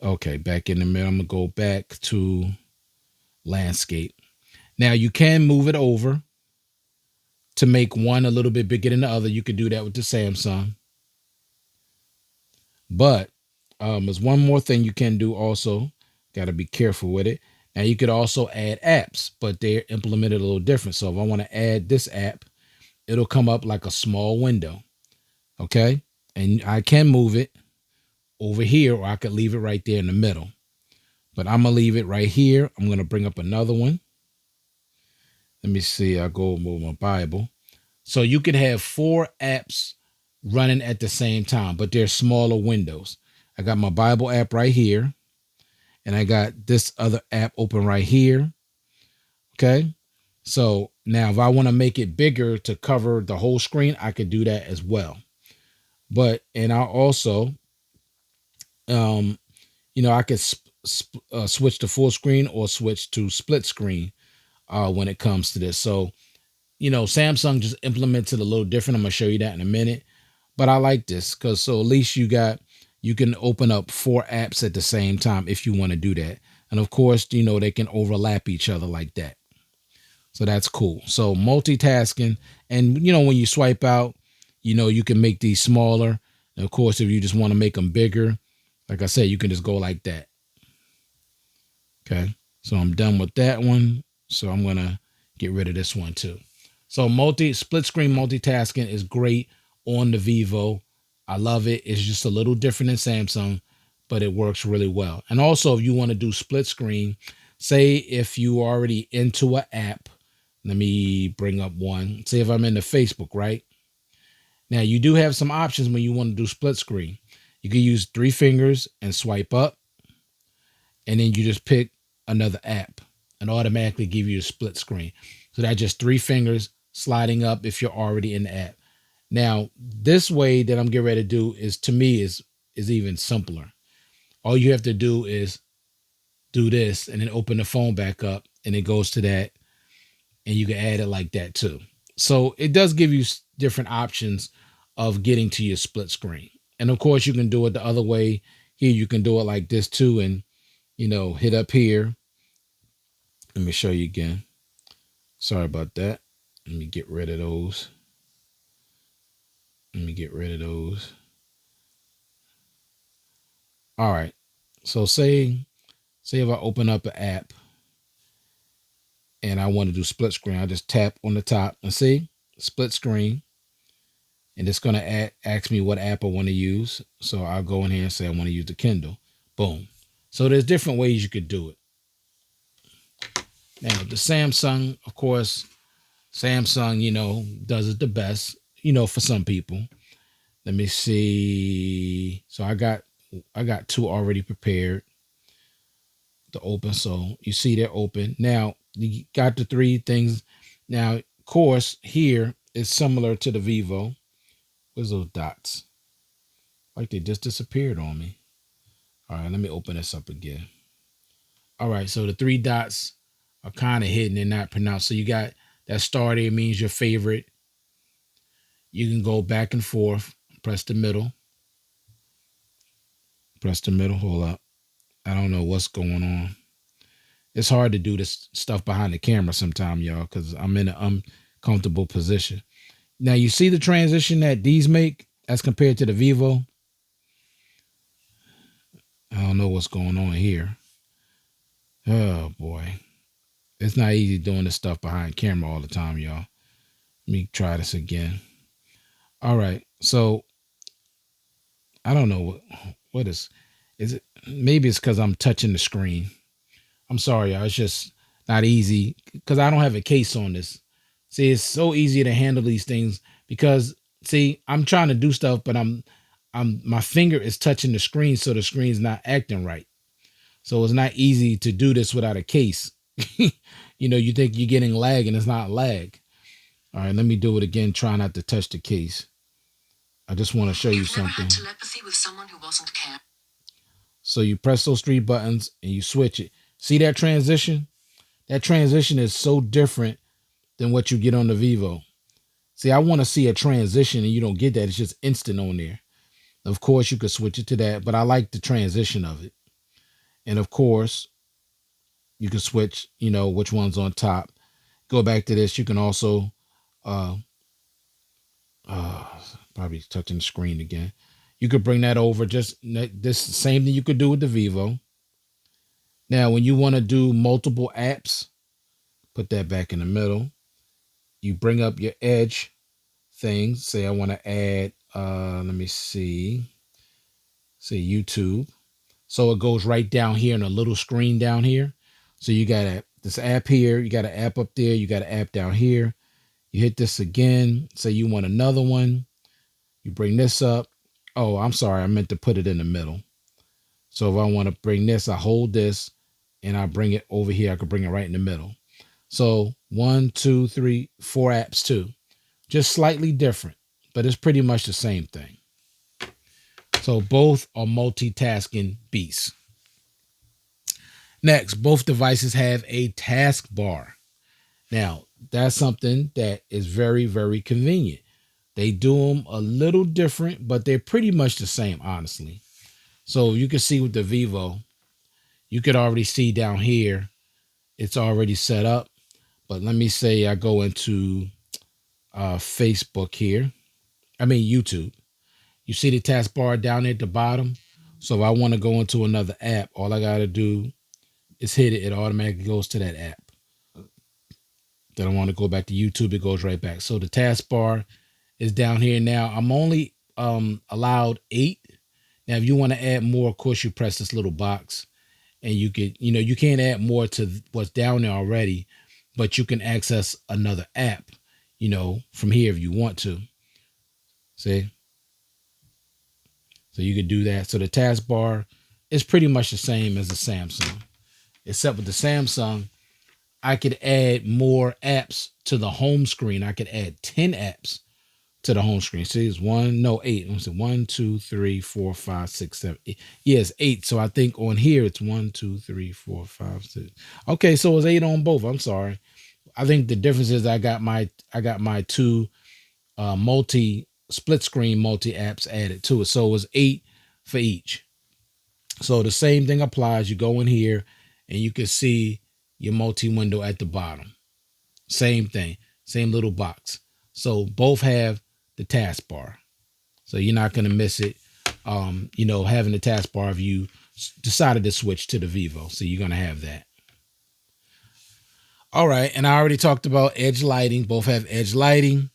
Okay, back in the middle. I'm going to go back to landscape. Now, you can move it over to make one a little bit bigger than the other. You could do that with the Samsung. But there's one more thing you can do also. Got to be careful with it. Now, you could also add apps, but they're implemented a little different. So if I want to add this app, it'll come up like a small window. Okay. And I can move it over here, or I could leave it right there in the middle. But I'm going to leave it right here. I'm going to bring up another one. Let me see. I'll go move my Bible. So you can have 4 apps running at the same time, but they're smaller windows. I got my Bible app right here, and I got this other app open right here. Okay. So now if I want to make it bigger to cover the whole screen, I could do that as well. And I'll also, I could switch to full screen or switch to split screen when it comes to this. So, Samsung just implements it a little different. I'm going to show you that in a minute. But I like this because at least you can open up 4 apps at the same time if you want to do that. And of course, they can overlap each other like that. So that's cool. So multitasking, and when you swipe out, you can make these smaller. And of course, if you just want to make them bigger, like I said, you can just go like that. Okay. So I'm done with that one. So I'm going to get rid of this one too. So split screen multitasking is great on the Vivo. I love it. It's just a little different than Samsung, but it works really well. And also, if you want to do split screen, say if you already into an app, let me bring up one. Say if I'm into Facebook, right? Now you do have some options when you want to do split screen. You can use 3 fingers and swipe up, and then you just pick another app and automatically give you a split screen. So that's just 3 fingers sliding up if you're already in the app. Now, this way that I'm getting ready to do is, to me, is even simpler. All you have to do is do this and then open the phone back up and it goes to that, and you can add it like that too. So it does give you different options of getting to your split screen. And of course you can do it the other way. Here you can do it like this too, and hit up here. Let me show you again. Sorry about that. Let me get rid of those. Let me get rid of those. All right. So say if I open up an app and I want to do split screen, I just tap on the top and see split screen, and it's going to ask me what app I want to use. So I'll go in here and say I want to use the Kindle. Boom. So there's different ways you could do it. Now the Samsung, of course, Samsung, does it the best, for some people. Let me see. So I got two already prepared to open. So you see they're open. Now you got the three things. Now, of course, here is similar to the Vivo. Where's those dots? Like they just disappeared on me. All right, let me open this up again. All right, so the three dots are kind of hidden and not pronounced. So you got that star there, means your favorite. You can go back and forth. Press the middle. Press the middle. Hold up. I don't know what's going on. It's hard to do this stuff behind the camera sometime, y'all, because I'm in an uncomfortable position. Now, you see the transition that these make as compared to the Vivo? I don't know what's going on here. Oh, boy. It's not easy doing this stuff behind camera all the time, y'all. Let me try this again. All right. So, I don't know what is it? Maybe it's because I'm touching the screen. I'm sorry, y'all. It's just not easy because I don't have a case on this. See, it's so easy to handle these things because, see, I'm trying to do stuff, but my finger is touching the screen, so the screen's not acting right. So it's not easy to do this without a case. You think you're getting lag, and it's not lag. All right, let me do it again. Try not to touch the case. I just want to show you something. Never had telepathy with someone who wasn't caring. So you press those three buttons and you switch it. See that transition? That transition is so different than what you get on the Vivo. See, I want to see a transition, and you don't get that. It's just instant on there. Of course, you could switch it to that, but I like the transition of it. And of course, you can switch, which one's on top. Go back to this. You can also, probably touching the screen again. You could bring that over. Just this same thing you could do with the Vivo. Now, when you want to do multiple apps, put that back in the middle. You bring up your edge things. Say I want to add, let me see, say YouTube. So it goes right down here in a little screen down here. So you got this app here. You got an app up there. You got an app down here. You hit this again. Say you want another one. You bring this up. Oh, I'm sorry. I meant to put it in the middle. So if I want to bring this, I hold this and I bring it over here. I could bring it right in the middle. So 1, 2, 3, 4 apps too. Just slightly different, but it's pretty much the same thing. So both are multitasking beasts. Next, both devices have a taskbar. Now, that's something that is very, very convenient. They do them a little different, but they're pretty much the same, honestly. So you can see with the Vivo, you could already see down here, it's already set up. But let me say I go into Facebook here. I mean, YouTube. You see the taskbar down there at the bottom. So if I want to go into another app, all I got to do is hit it. It automatically goes to that app. Then I want to go back to YouTube. It goes right back. So the taskbar is down here now. I'm only allowed 8. Now, if you want to add more, of course, you press this little box. And you could, you can't add more to what's down there already, but you can access another app, from here if you want to. See? So you could do that. So the taskbar is pretty much the same as the Samsung, except with the Samsung, I could add more apps to the home screen. I could add 10 apps to the home screen. See, it's one, no, eight. Let me see, 1, 2, 3, 4, 5, 6, 7, 8. Yes, eight. So I think on here it's 1, 2, 3, 4, 5, 6. Okay, so it's eight on both. I'm sorry. I think the difference is I got my two multi split screen multi apps added to it. So it was eight for each. So the same thing applies. You go in here and you can see your multi window at the bottom. Same thing, same little box. So both have the taskbar. So you're not going to miss it. Having the taskbar if you decided to switch to the Vivo. So you're going to have that. All right. And I already talked about edge lighting. Both have edge lighting.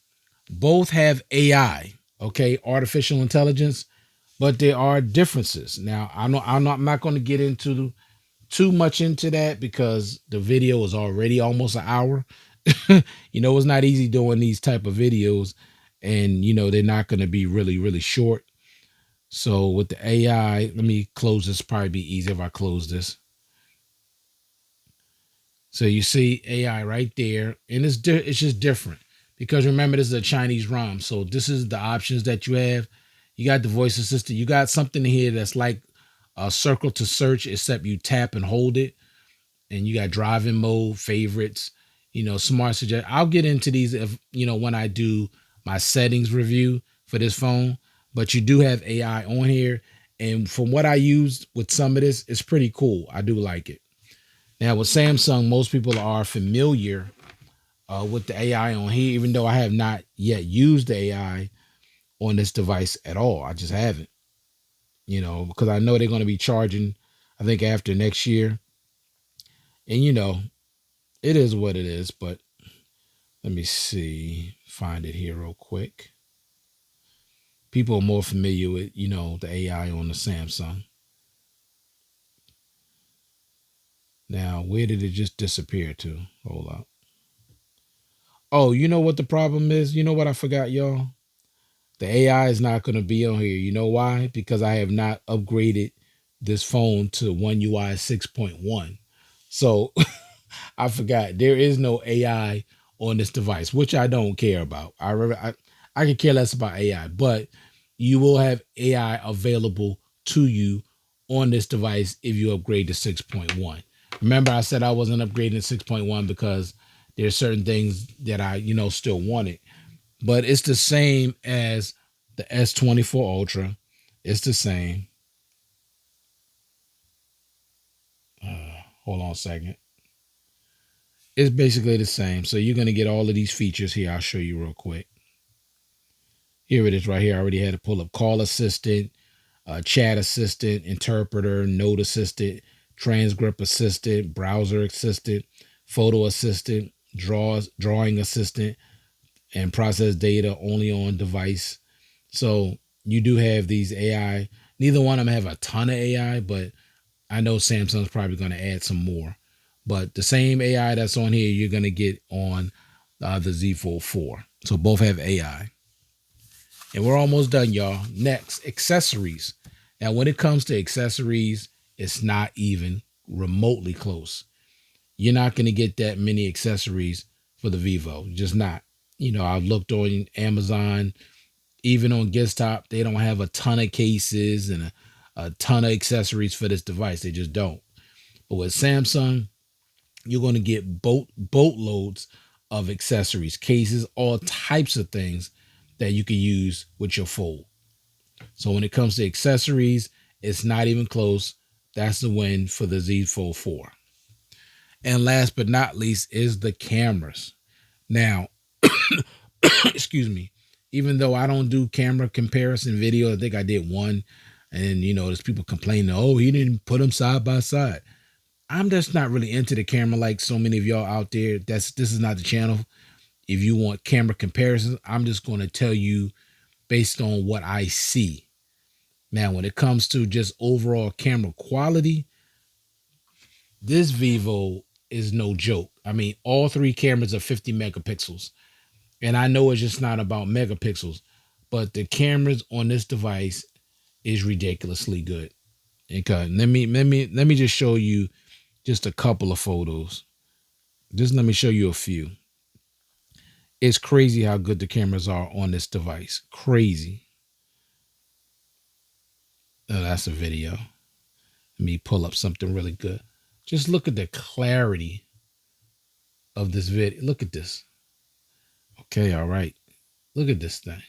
Both have AI. Okay. Artificial intelligence. But there are differences. Now, I'm not going to get into too much into that because the video is already almost an hour. It's not easy doing these type of videos, and they're not going to be really, really short. So with the AI, let me close this. Probably be easier if I close this. So you see AI right there, and it's just different because remember this is a Chinese ROM. So this is the options that you have. You got the voice assistant. You got something here that's like a circle to search, except you tap and hold it. And you got driving mode, favorites, smart suggest. I'll get into these if when I do my settings review for this phone. But you do have AI on here, and from what I used with some of this, it's pretty cool. I do like it. Now with Samsung, most people are familiar with the AI on here, even though I have not yet used the AI on this device at all. I just haven't, because I know they're going to be charging, I think after next year. And it is what it is, but let me see, find it here real quick. People are more familiar with, the AI on the Samsung. Now, where did it just disappear to? Hold up. Oh, you know what the problem is? You know what I forgot, y'all? The AI is not going to be on here. You know why? Because I have not upgraded this phone to One UI 6.1. So I forgot there is no AI on this device, which I don't care about. I could care less about AI, but you will have AI available to you on this device if you upgrade to 6.1. Remember, I said I wasn't upgrading to 6.1 because there's certain things that I, still wanted, but it's the same as the S24 Ultra. It's the same. Hold on a second. It's basically the same. So you're going to get all of these features here. I'll show you real quick. Here it is right here. I already had to pull up call assistant, chat assistant, interpreter, note assistant, transcript assistant, browser assistant, photo assistant, drawing assistant, and process data only on device. So you do have these AI. Neither one of them have a ton of AI, but I know Samsung's probably going to add some more. But the same AI that's on here, you're going to get on the Z Fold 4. So both have AI. And we're almost done, y'all. Next, accessories. Now, when it comes to accessories, it's not even remotely close. You're not going to get that many accessories for the Vivo. Just not. I've looked on Amazon, even on Giztop, they don't have a ton of cases and a ton of accessories for this device. They just don't. But with Samsung, you're going to get boatloads of accessories, cases, all types of things that you can use with your Fold. So when it comes to accessories, it's not even close. That's the win for the Z Fold 4. And last but not least is the cameras. Now, excuse me, even though I don't do camera comparison video, I think I did one. And, there's people complaining, oh, he didn't put them side by side. I'm just not really into the camera like so many of y'all out there. This is not the channel. If you want camera comparisons, I'm just going to tell you based on what I see. Now, when it comes to just overall camera quality, this Vivo is no joke. I mean, all three cameras are 50 megapixels. And I know it's just not about megapixels, but the cameras on this device is ridiculously good. Okay, let me just show you just a couple of photos. Just let me show you a few. It's crazy how good the cameras are on this device. Crazy. Oh, that's a video. Let me pull up something really good. Just look at the clarity of this video. Look at this. Okay, all right. Look at this thing.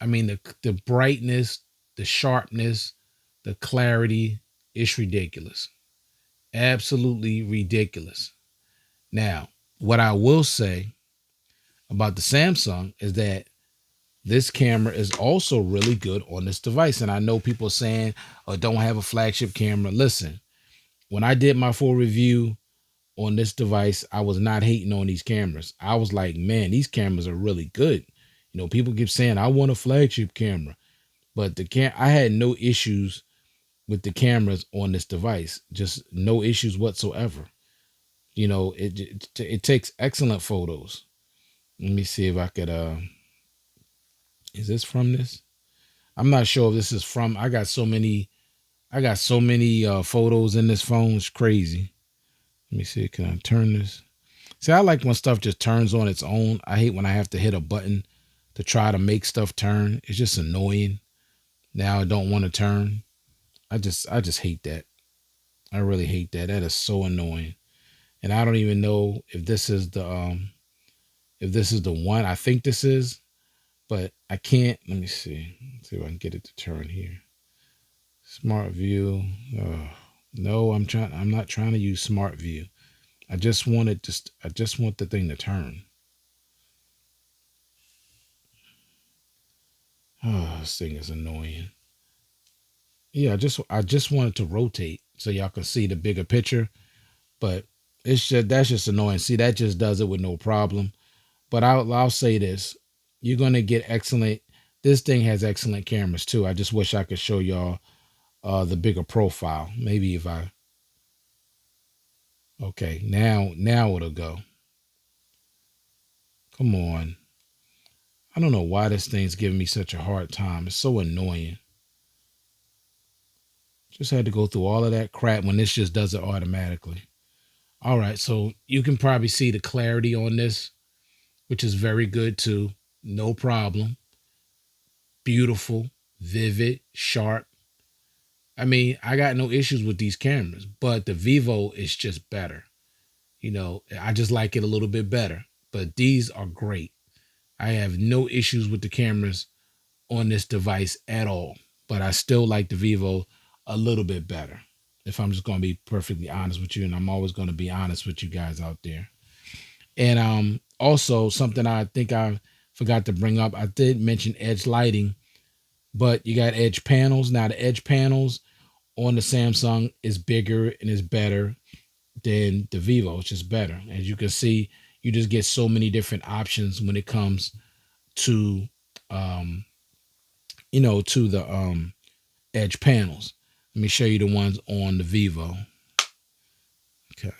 I mean, the brightness, the sharpness, the clarity, it's ridiculous. Absolutely ridiculous. Now, what I will say about the Samsung is that this camera is also really good on this device. And I know people saying, oh, don't have a flagship camera. Listen, when I did my full review on this device, I was not hating on these cameras. I was like, man, these cameras are really good. You know, people keep saying, I want a flagship camera. But I had no issues with the cameras on this device. Just no issues whatsoever. You know, it takes excellent photos. Let me see if I could is this from this? I'm not sure if this is from. I got so many photos in this phone. It's crazy. Let me see. Can I turn this? See, I like when stuff just turns on its own. I hate when I have to hit a button to try to make stuff turn. It's just annoying. Now I don't want to turn. I just hate that. I really hate that. That is so annoying. And I don't even know if this is the one. I think this is, but I can't. Let me see. Let's see if I can get it to turn here. Smart view. No, I'm not trying to use smart view. I just want the thing to turn. Oh, this thing is annoying. Yeah, I just want it to rotate so y'all can see the bigger picture, but that's just annoying. See, that just does it with no problem. But I'll say this. You're gonna get excellent. This thing has excellent cameras too. I just wish I could show y'all the bigger profile. Maybe if I okay, now it'll go. Come on. I don't know why this thing's giving me such a hard time. It's so annoying. Just had to go through all of that crap when this just does it automatically. All right, so you can probably see the clarity on this, which is very good too. No problem. Beautiful, vivid, sharp. I mean, I got no issues with these cameras, but the Vivo is just better. You know, I just like it a little bit better. But these are great. I have no issues with the cameras on this device at all. But I still like the Vivo a little bit better. If I'm just going to be perfectly honest with you, and I'm always going to be honest with you guys out there. And also something I think I forgot to bring up. I did mention edge lighting, but you got edge panels. Now the edge panels on the Samsung is bigger and is better than the Vivo. It's just better. As you can see, you just get so many different options when it comes to to the edge panels. Let me show you the ones on the Vivo. Okay.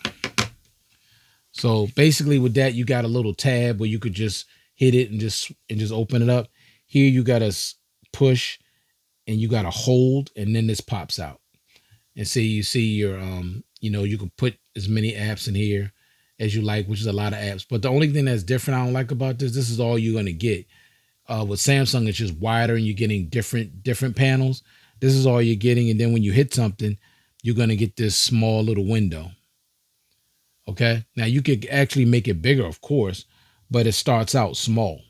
So basically with that, you got a little tab where you could just hit it and just open it up. Here you got to push and you got to hold, and then this pops out. And see, you see your you can put as many apps in here as you like, which is a lot of apps. But the only thing that's different I don't like about this is all you're gonna get. With Samsung, it's just wider and you're getting different panels. This is all you're getting, and then when you hit something, you're gonna get this small little window. Okay, now you could actually make it bigger, of course, but it starts out small.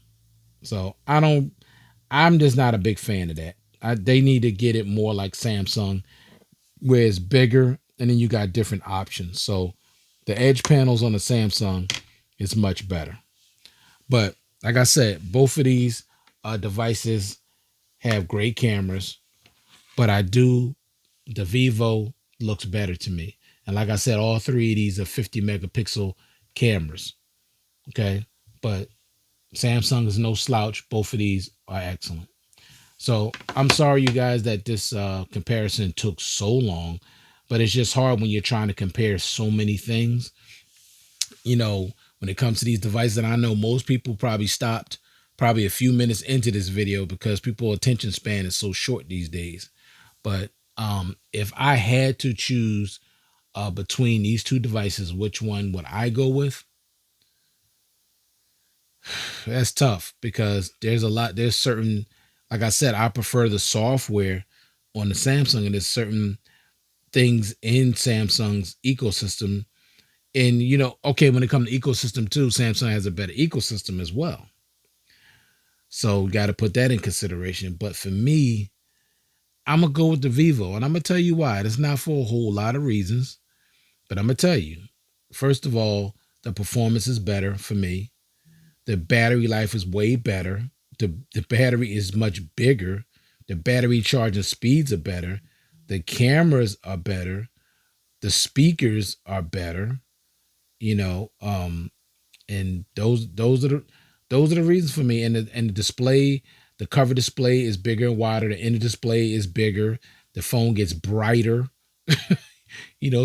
So I'm just not a big fan of that. They need to get it more like Samsung, where it's bigger and then you got different options. So the edge panels on the Samsung is much better. But like I said, both of these devices have great cameras, but the Vivo looks better to me. And like I said, all three of these are 50 megapixel cameras. Okay. But Samsung is no slouch. Both of these are excellent. So I'm sorry, you guys, that this comparison took so long, but it's just hard when you're trying to compare so many things. When it comes to these devices, and I know most people probably stopped probably a few minutes into this video because people's attention span is so short these days. But if I had to choose between these two devices, which one would I go with? That's tough because there's a lot. There's certain, like I said, I prefer the software on the Samsung, and there's certain things in Samsung's ecosystem. And okay, when it comes to ecosystem too, Samsung has a better ecosystem as well. So we got to put that in consideration. But for me, I'm gonna go with the Vivo, and I'm gonna tell you why. It's not for a whole lot of reasons, but I'm gonna tell you. First of all, the performance is better for me. The battery life is way better. The battery is much bigger. The battery charging speeds are better. The cameras are better. The speakers are better. You know, and those are the reasons for me. And the display, the cover display is bigger and wider. The inner display is bigger. The phone gets brighter.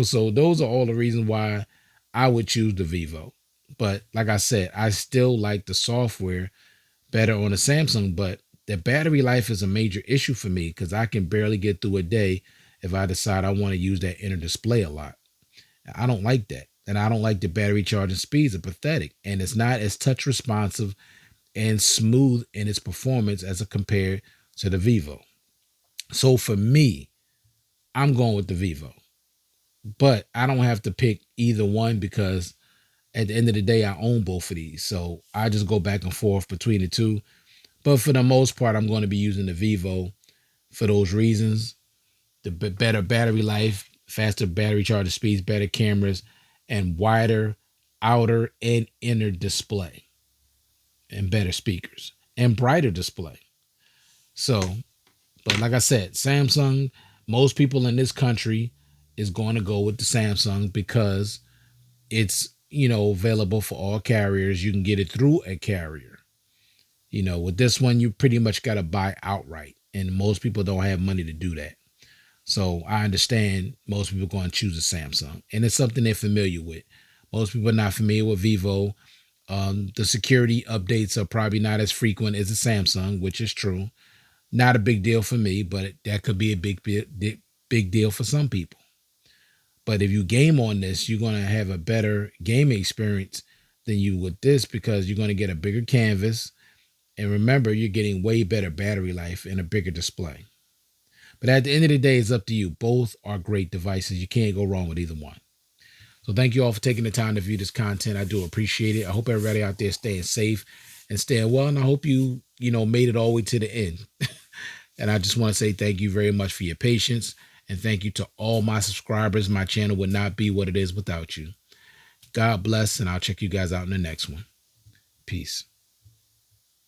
So those are all the reasons why I would choose the Vivo. But like I said, I still like the software better on the Samsung, but the battery life is a major issue for me because I can barely get through a day if I decide I want to use that inner display a lot. I don't like that. And I don't like the battery charging speeds are pathetic. And it's not as touch responsive and smooth in its performance as compared to the Vivo. So for me, I'm going with the Vivo. But I don't have to pick either one because at the end of the day, I own both of these. So I just go back and forth between the two. But for the most part, I'm going to be using the Vivo for those reasons. The better battery life, faster battery charger speeds, better cameras, and wider outer and inner display, and better speakers, and brighter display. So, but like I said, Samsung, most people in this country is going to go with the Samsung because it's, available for all carriers. You can get it through a carrier. With this one, you pretty much got to buy outright. And most people don't have money to do that. So I understand most people are going to choose a Samsung. And it's something they're familiar with. Most people are not familiar with Vivo. The security updates are probably not as frequent as a Samsung, which is true. Not a big deal for me, but that could be a big deal for some people. But if you game on this, you're going to have a better gaming experience than you with this because you're going to get a bigger canvas. And remember, you're getting way better battery life and a bigger display. But at the end of the day, it's up to you. Both are great devices. You can't go wrong with either one. So thank you all for taking the time to view this content. I do appreciate it. I hope everybody out there is staying safe and staying well. And I hope you made it all the way to the end. And I just want to say thank you very much for your patience. And thank you to all my subscribers. My channel would not be what it is without you. God bless, and I'll check you guys out in the next one. Peace.